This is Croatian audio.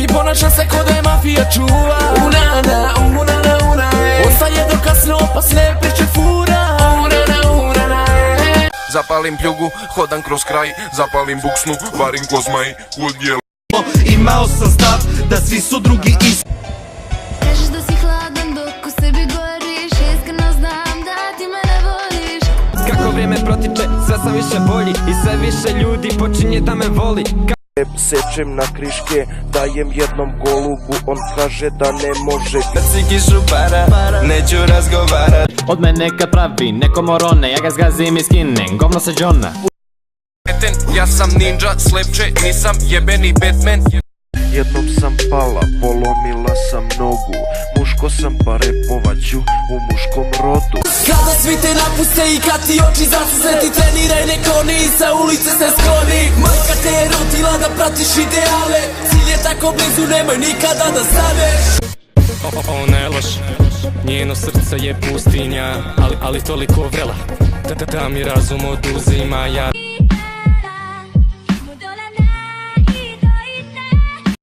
I ponaša se ko da je mafija čuva. Unana, unana, una, ostaje do kasno pa sve priče fura. Unana, unana, Zapalim pljugu, hodam kroz kraj, zapalim buksnu, varim ko zmaj, udjel. Imao sam stav da svi su drugi isti. Kažeš da si hladan dok u sebi goriš, iskreno znam da ti me ne voliš. Kako vrijeme protiče, sve sam više bolji i sve više ljudi počinje da me voli. Sečem na kriške, dajem jednom golubu, on kaže da ne može. Kad si kišu para, neću razgovarat. Od mene kad pravi neko morone, ja ga zgazim i skinem, govno se Johna. Ja sam ninja, slepče, nisam jebeni Batman. Jednom sam pala, polomila sam nogu. Muško sam pa repovaću u muškom rodu. kada svi te napuste i kad ti oči zasuse, ti treniraj neko ni sa ulice se skloni. Majka te je rutila da pratiš ideale, cilj je tako blizu, nemoj nikada da staneš. Ona je loša, njeno srce je pustinja, ali toliko vrela da mi razum oduzima. Ja